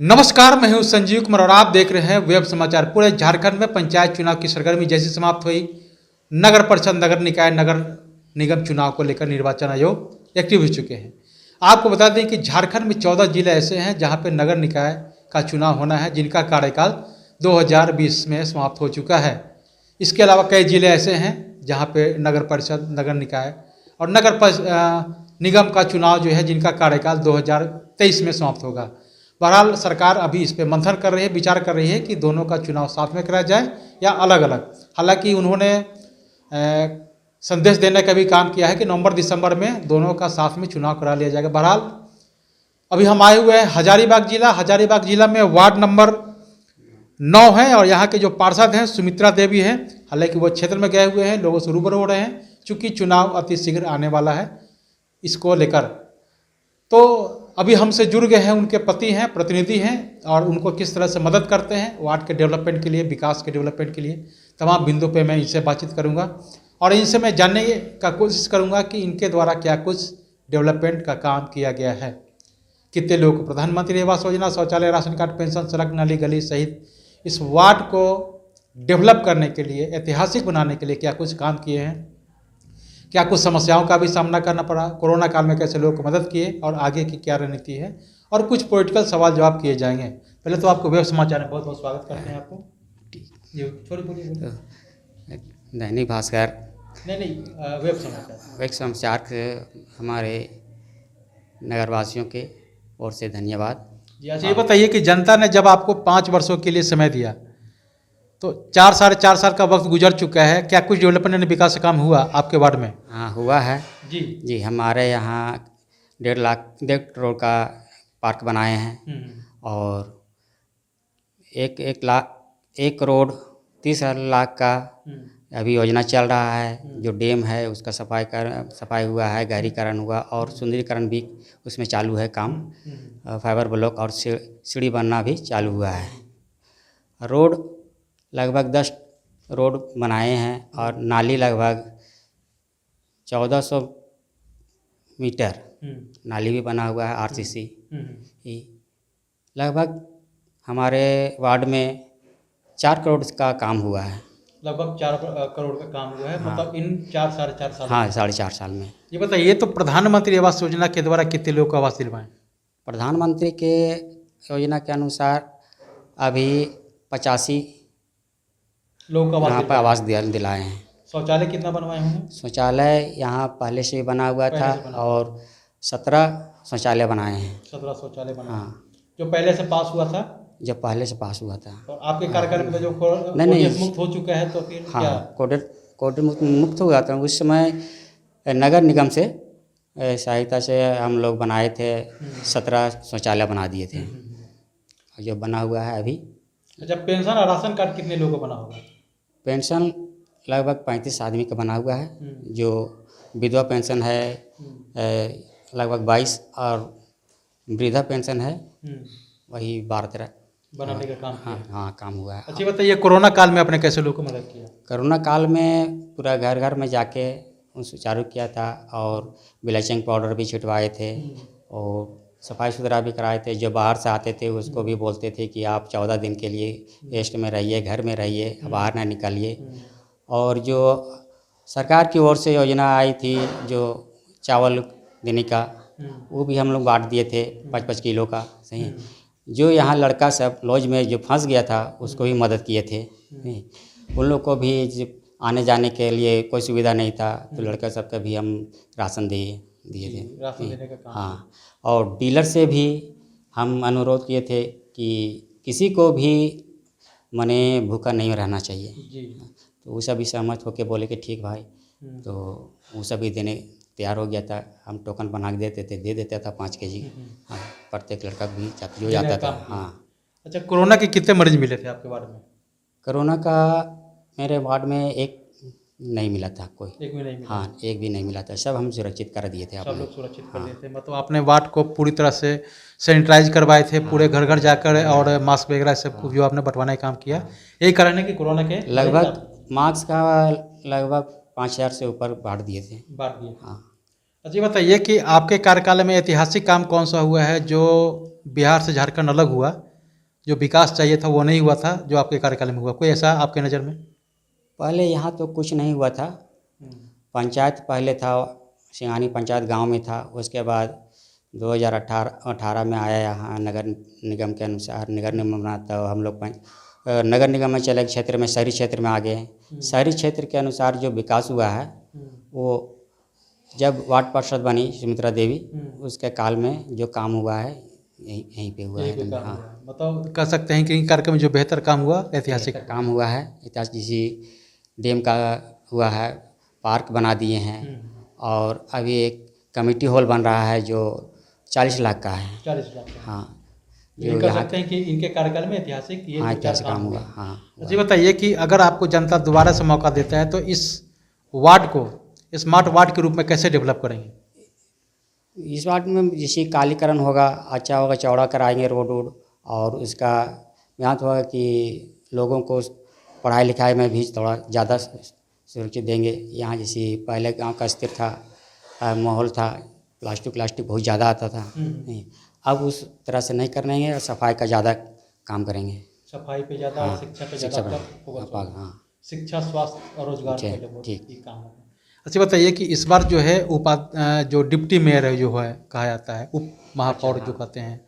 नमस्कार, मैं हूं संजीव कुमार और आप देख रहे हैं वेब समाचार। पूरे झारखंड में पंचायत चुनाव की सरगर्मी जैसी समाप्त हुई। नगर परिषद, नगर निकाय, नगर निगम चुनाव को लेकर निर्वाचन आयोग एक्टिव हो चुके हैं। आपको बता दें कि झारखंड में 14 जिले ऐसे हैं जहां पर नगर निकाय का चुनाव होना है, जिनका कार्यकाल 2020 में समाप्त हो चुका है। इसके अलावा कई जिले ऐसे हैं जहाँ पे नगर परिषद, नगर निकाय और निगम का चुनाव जो है, जिनका कार्यकाल 2023 में समाप्त होगा। बहरहाल सरकार अभी इस पर मंथन कर रही है, विचार कर रही है कि दोनों का चुनाव साथ में कराया जाए या अलग अलग। हालांकि उन्होंने संदेश देने का भी काम किया है कि नवंबर-दिसंबर में दोनों का साथ में चुनाव करा लिया जाएगा। बहरहाल अभी हम आए हुए हैं हजारीबाग जिला में वार्ड नंबर 9 है और यहाँ के जो पार्षद हैं सुमित्रा देवी हैं। हालांकि वो क्षेत्र में गए हुए हैं, लोगों से रूबरू हो रहे हैं, चूँकि चुनाव अति शीघ्र आने वाला है। इसको लेकर तो अभी हमसे जुड़ गए हैं, उनके पति हैं, प्रतिनिधि हैं, और उनको किस तरह से मदद करते हैं वार्ड के डेवलपमेंट के लिए, विकास के डेवलपमेंट के लिए, तमाम बिंदु पे मैं इनसे बातचीत करूंगा और इनसे मैं जानने का कोशिश करूंगा कि इनके द्वारा क्या कुछ डेवलपमेंट का काम किया गया है। कितने लोगों को प्रधानमंत्री आवास योजना, शौचालय, राशन कार्ड, पेंशन, सड़क, नाली, गली सहित इस वार्ड को डेवलप करने के लिए, ऐतिहासिक बनाने के लिए क्या कुछ काम किए हैं, क्या कुछ समस्याओं का भी सामना करना पड़ा, कोरोना काल में कैसे लोगों को मदद किए और आगे की क्या रणनीति है, और कुछ पॉलिटिकल सवाल जवाब किए जाएंगे। पहले तो आपको वेब समाचार में बहुत बहुत स्वागत करते हैं आपको। दैनिक भास्कर नहीं वेब समाचार के हमारे नगरवासियों के ओर से धन्यवाद जी। अच्छा, ये बताइए कि जनता ने जब आपको 5 वर्षों के लिए समय दिया तो 4 साढ़े का वक्त गुजर चुका है, क्या कुछ डेवलपमेंट और विकास काम हुआ आपके वार्ड में? हाँ, हुआ है जी। हमारे यहाँ 1.5 करोड़ का पार्क बनाए हैं और 1 करोड़ 30 लाख का अभी योजना चल रहा है। जो डैम है उसका सफाई हुआ है, गहरीकरण हुआ और सुंदरीकरण भी उसमें चालू है काम। फाइबर ब्लॉक और सीढ़ी बनना भी चालू हुआ है। रोड लगभग 10 रोड बनाए हैं और नाली लगभग 1400 मीटर नाली भी बना हुआ है, आरसीसी। लगभग हमारे वार्ड में 4 करोड़ का काम हुआ है। लगभग 4 करोड़ का काम हुआ है। हाँ। मतलब इन 4 साढ़े 4 साल हाँ, 4.5 साल में। ये बताइए तो प्रधानमंत्री आवास योजना के द्वारा कितने लोगों को आवास दिलवाएं? प्रधानमंत्री के योजना के अनुसार अभी 85 लोगों को यहाँ पर आवास दिलाए हैं। शौचालय कितना बनवाए होंगे? शौचालय यहाँ पहले से बना हुआ था और 17 शौचालय बनाए हैं। 17 शौचालय बनाए। हाँ, जो पहले से पास हुआ था? जो पहले से पास हुआ था। और आपके कार्यकाल में जो नहीं मुक्त हो चुका है तो फिर हाँ, क्या? कोविड मुक्त हुआ था। उस समय नगर निगम से सहायता से हम लोग बनाए थे, 17 शौचालय बना दिए थे जो बना हुआ है अभी। अच्छा, पेंशन और राशन कार्ड कितने लोगों को बना होगा? पेंशन लगभग 35 आदमी का बना हुआ है। जो विधवा पेंशन है लगभग 22 और वृद्धा पेंशन है वही 12-13 बनाने का काम किया। हाँ, काम हुआ है। अच्छा, बताइए कोरोना काल में आपने कैसे लोगों को मदद किया? कोरोना काल में पूरा घर घर में जाके सुचारू किया था और ब्लीचिंग पाउडर भी छिटवाए थे और सफाई सुथरा भी कराए थे। जो बाहर से आते थे उसको भी बोलते थे कि आप 14 दिन के लिए रेस्ट में रहिए, घर में रहिए, बाहर ना निकलिए। और जो सरकार की ओर से योजना आई थी जो चावल देने का, वो भी हम लोग बांट दिए थे 5-5 किलो का। सही। जो यहाँ लड़का सब लॉज में जो फंस गया था उसको भी मदद किए थे। उन लोग को भी आने जाने के लिए कोई सुविधा नहीं था तो लड़का सबका भी हम राशन दिए थे। राशन देने का काम। हाँ, और डीलर से भी हम अनुरोध किए थे कि किसी को भी मने भूखा नहीं रहना चाहिए जी। तो वो सभी सहमत होकर बोले कि ठीक भाई। तो वो सभी देने तैयार हो गया था। हम टोकन बना के दे देता था 5 केजी। हाँ, प्रत्येक लड़का भी जो जाता था। हाँ। अच्छा, कोरोना के कितने मरीज मिले थे आपके वार्ड में? कोरोना का मेरे वार्ड में एक नहीं मिला था कोई। एक भी नहीं मिला? हाँ, एक भी नहीं मिला था। सब हम सुरक्षित कर दिए थे। सब लोग सुरक्षित कर दिए थे। मतलब आपने वार्ड को पूरी तरह से सैनिटाइज करवाए थे, पूरे घर घर जाकर, और मास्क वगैरह सब जो आपने बंटवाने का काम किया। यही कारण है कि कोरोना के लगभग मास्क का लगभग 5000 से ऊपर बांट दिए थे। हाँ। अच्छा, बताइए कि आपके कार्यकाल में ऐतिहासिक काम कौन सा हुआ है जो बिहार से झारखंड अलग हुआ जो विकास चाहिए था वो नहीं हुआ था जो आपके कार्यकाल में हुआ, कोई ऐसा आपके नज़र में? पहले यहाँ तो कुछ नहीं हुआ था। पंचायत पहले था, सिंघानी पंचायत गांव में था। उसके बाद 2018 में आया यहाँ नगर निगम के अनुसार नगर निगम बना, तो हम लोग नगर निगम में चले, क्षेत्र में शहरी क्षेत्र में आ गए। शहरी क्षेत्र के अनुसार जो विकास हुआ है वो जब वार्ड पार्षद बनी सुमित्रा देवी, उसके काल में जो काम हुआ है यहीं पे हुआ है। हाँ, मतलब कह सकते हैं कि इन कार्यक्रम में जो बेहतर काम हुआ ऐतिहासिक काम हुआ है। ऐतिहासिक जैसे डैम का हुआ है, पार्क बना दिए हैं, और अभी एक कमेटी हॉल बन रहा है जो 40 लाख का है। 40 लाख का। हाँ, ये कह सकते हैं कि इनके कार्यकाल में ऐतिहासिक ये ऐतिहासिक काम हुआ। हाँ, जी बताइए कि अगर आपको जनता दोबारा से मौका देता है तो इस वार्ड को स्मार्ट वार्ड के रूप में कैसे डेवलप करेंगे? इस वार्ड में जैसे कालीकरण होगा, अच्छा होगा, चौड़ा कराएंगे रोड वोड, और उसका यहाँ तो होगा कि लोगों को पढ़ाई लिखाई में भी थोड़ा ज़्यादा सुरक्षित देंगे। यहाँ जैसे पहले गांव का स्थिर था, माहौल था, प्लास्टिक बहुत ज़्यादा आता था। नहीं, अब उस तरह से नहीं करेंगे और सफाई का ज़्यादा काम करेंगे। सफाई पे ज़्यादा, हाँ, शिक्षा पे ज़्यादा फोकस होगा। हाँ, शिक्षा, स्वास्थ्य और रोजगार पे ठीक। ये काम होगा। अच्छा बताइए कि इस बार जो है जो डिप्टी मेयर है जो है कहा जाता है, उप महापौर जो कहते हैं,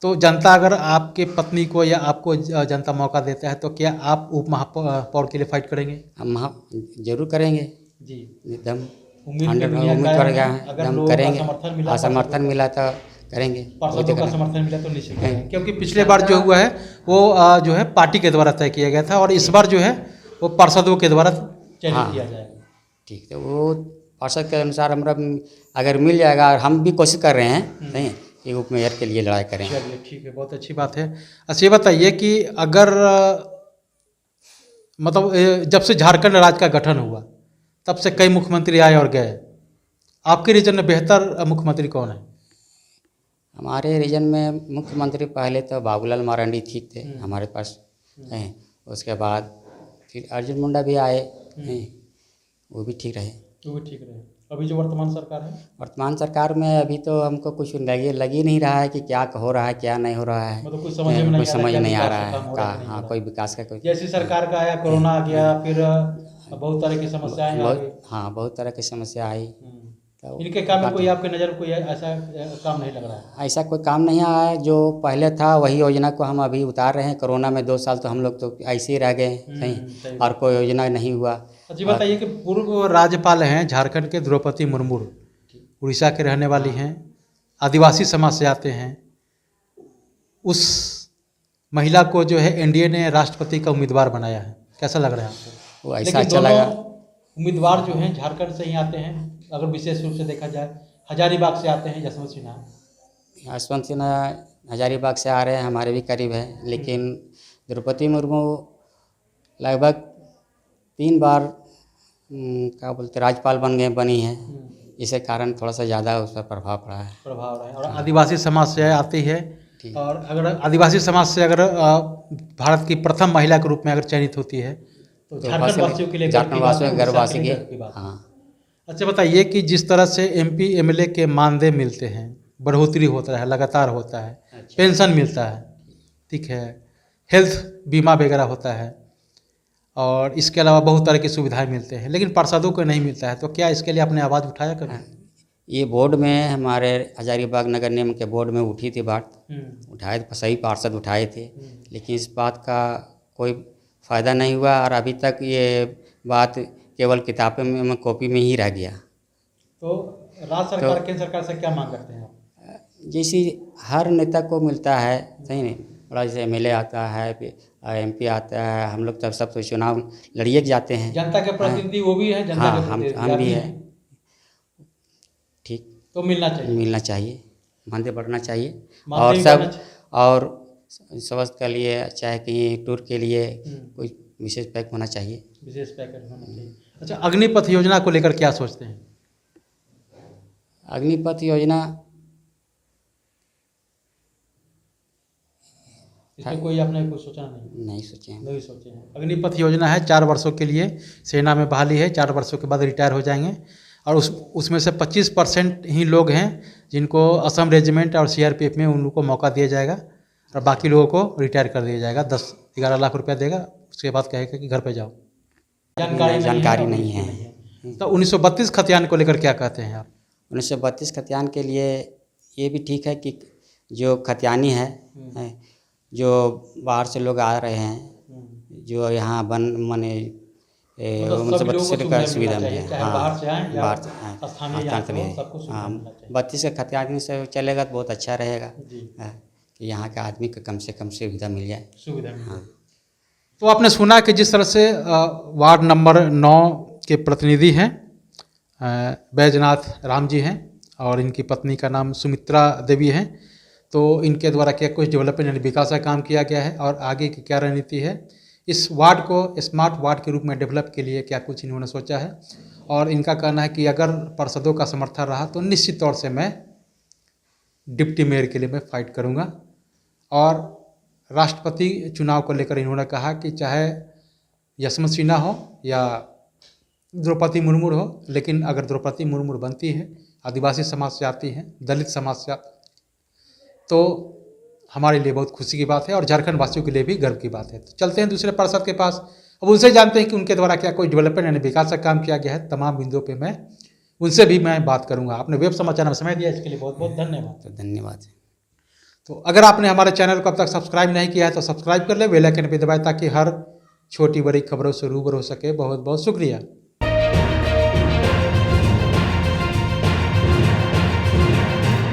तो जनता अगर आपके पत्नी को या आपको जनता मौका देता है तो क्या आप उप महापौर के लिए फाइट करेंगे? हम जरूर करेंगे जी, एकदम उम्मीद करेगा, एकदम करेंगे। समर्थन मिला तो करेंगे, पार्षदों का समर्थन मिला तो निश्चित करेंगे। क्योंकि पिछले बार जो हुआ है वो जो है पार्टी के द्वारा तय किया गया था और इस बार जो है वो पार्षदों के द्वारा चयनित किया जाएगा। ठीक है, वो पार्षद के अनुसार हमारा अगर मिल जाएगा, और हम भी कोशिश कर रहे हैं नहीं कि उप मेयर के लिए लड़ाई करें। चलिए ठीक है, बहुत अच्छी बात है। अच्छा ये बताइए कि अगर मतलब जब से झारखंड राज्य का गठन हुआ तब से कई मुख्यमंत्री आए और गए, आपके रीजन में बेहतर मुख्यमंत्री कौन है? हमारे रीजन में मुख्यमंत्री पहले तो बाबूलाल मरांडी ठीक थे हमारे पास हैं। उसके बाद फिर अर्जुन मुंडा भी आए हैं, वो भी ठीक रहे। अभी जो वर्तमान सरकार है, वर्तमान सरकार में अभी तो हमको कुछ लग ही नहीं रहा है कि क्या हो रहा है क्या नहीं हो रहा है। मतलब कुछ समझ नहीं आ रहा है। हाँ, कोई विकास का कोई, जैसी सरकार का आया, कोरोना आ गया, फिर बहुत तरह की समस्याएं आ गई। हाँ, बहुत तरह की समस्या आई। तो इनके काम में कोई आपके नज़र में कोई ऐसा काम नहीं लग रहा है? ऐसा कोई काम नहीं आया है। जो पहले था वही योजना को हम अभी उतार रहे हैं। कोरोना में 2 साल तो हम लोग तो ऐसे ही रह गए कहीं, और कोई योजना नहीं हुआ। जी बताइए कि पूर्व राज्यपाल हैं झारखंड के द्रौपदी मुर्मू, उड़ीसा के रहने वाली हैं, आदिवासी समाज से आते हैं। उस महिला को जो है एनडीए ने राष्ट्रपति का उम्मीदवार बनाया है, कैसा लग रहा है आपको? वो ऐसा अच्छा लगा। उम्मीदवार जो हैं झारखंड से ही आते हैं, अगर विशेष रूप से देखा जाए हजारीबाग से आते हैं यशवंत सिन्हा। यशवंत सिन्हा हजारीबाग से आ रहे हैं, हमारे भी करीब है। लेकिन द्रौपदी मुर्मू लगभग 3 बार क्या बोलते राज्यपाल बनी है, इसके कारण थोड़ा सा ज़्यादा उस पर प्रभाव पड़ा है। और आदिवासी समाज से आती है, और अगर आदिवासी समाज से अगर भारत की प्रथम महिला के रूप में अगर चयनित होती है तो झारखंड वासियों के लिए गर्ववासी की। हाँ, अच्छा बताइए कि जिस तरह से एमपी एमएलए के मानदेय मिलते हैं, बढ़ोतरी होता है, लगातार होता है, पेंशन मिलता है, ठीक है, हेल्थ बीमा वगैरह होता है, और इसके अलावा बहुत तरह की सुविधाएं मिलते हैं, लेकिन पार्षदों को नहीं मिलता है, तो क्या इसके लिए आपने आवाज़ उठाया कभी? ये बोर्ड में हमारे हजारीबाग नगर निगम के बोर्ड में उठी थी बात, उठाए थे, सही पार्षद उठाए थे, लेकिन इस बात का कोई फ़ायदा नहीं हुआ, और अभी तक ये बात केवल किताबें में कॉपी में ही रह गया। तो राज्य सरकार केंद्र सरकार से क्या मांग करते हैं आप? जैसे हर नेता को मिलता है, सही नहीं, बड़ा जैसे एमएलए आता है, एमपी आता है, हम लोग तब सब तो चुनाव लड़िए जाते हैं। जनता के प्रतिनिधि वो भी है, जनता के प्रतिनिधि हम भी हैं। ठीक, तो मिलना चाहिए, मानदेय बढ़ना चाहिए, और स्वास्थ्य के लिए चाहे कहीं टूर के लिए कोई विशेष पैक होना चाहिए। अच्छा, अग्निपथ योजना को लेकर क्या सोचते हैं? अग्निपथ योजना इसमें कोई आपने कुछ सोचा नहीं सोचे हैं। अग्निपथ योजना है, 4 वर्षों के लिए सेना में बहाली है, 4 वर्षों के बाद रिटायर हो जाएंगे, और उसमें से 25% ही लोग हैं जिनको असम रेजिमेंट और सीआरपीएफ में उनको मौका दिया जाएगा, और बाकी लोगों को रिटायर कर दिया जाएगा। 10-11 लाख रुपया देगा, उसके बाद कहेगा कि घर पे जाओ। जानकारी नहीं है। तो 1932 खतियान को लेकर क्या कहते हैं आप? 1932 खतियान के लिए ये भी ठीक है कि जो खतियानी है, जो बाहर से लोग आ रहे हैं, जो यहाँ माने 1932 का सुविधा मिले। हाँ, बाहर से आए, हाँ, 32 का खतियानी से चलेगा तो बहुत अच्छा रहेगा कि यहाँ के आदमी को कम से कम सुविधा मिल जाए। हाँ। तो आपने सुना कि जिस तरह से वार्ड नंबर 9 के प्रतिनिधि हैं बैजनाथ राम जी हैं और इनकी पत्नी का नाम सुमित्रा देवी है, तो इनके द्वारा क्या कुछ डेवलपमेंट यानी विकास का काम किया गया है और आगे की क्या रणनीति है, इस वार्ड को स्मार्ट वार्ड के रूप में डेवलप के लिए क्या कुछ इन्होंने सोचा है। और इनका कहना है कि अगर पार्षदों का समर्थन रहा तो निश्चित तौर से मैं डिप्टी मेयर के लिए मैं फाइट करूँगा। और राष्ट्रपति चुनाव को लेकर इन्होंने कहा कि चाहे यशवंत सिन्हा हो या द्रौपदी मुर्मू हो, लेकिन अगर द्रौपदी मुर्मू बनती है, आदिवासी समाज से आती हैं, दलित समाज से, तो हमारे लिए बहुत खुशी की बात है और झारखंड वासियों के लिए भी गर्व की बात है। तो चलते हैं दूसरे पार्षद के पास, अब उनसे जानते हैं कि उनके द्वारा क्या कोई डेवलपमेंट यानी विकास का काम किया गया है। तमाम बिंदुओं पे मैं उनसे भी मैं बात करूंगा। आपने वेब समाचार में समय दिया, इसके लिए बहुत बहुत धन्यवाद। तो धन्यवाद। तो अगर आपने हमारे चैनल को अब तक सब्सक्राइब नहीं किया है तो सब्सक्राइब कर ले, बेल आइकन पर दबाएं ताकि हर छोटी बड़ी खबरों से रूबरू हो सके। बहुत बहुत शुक्रिया।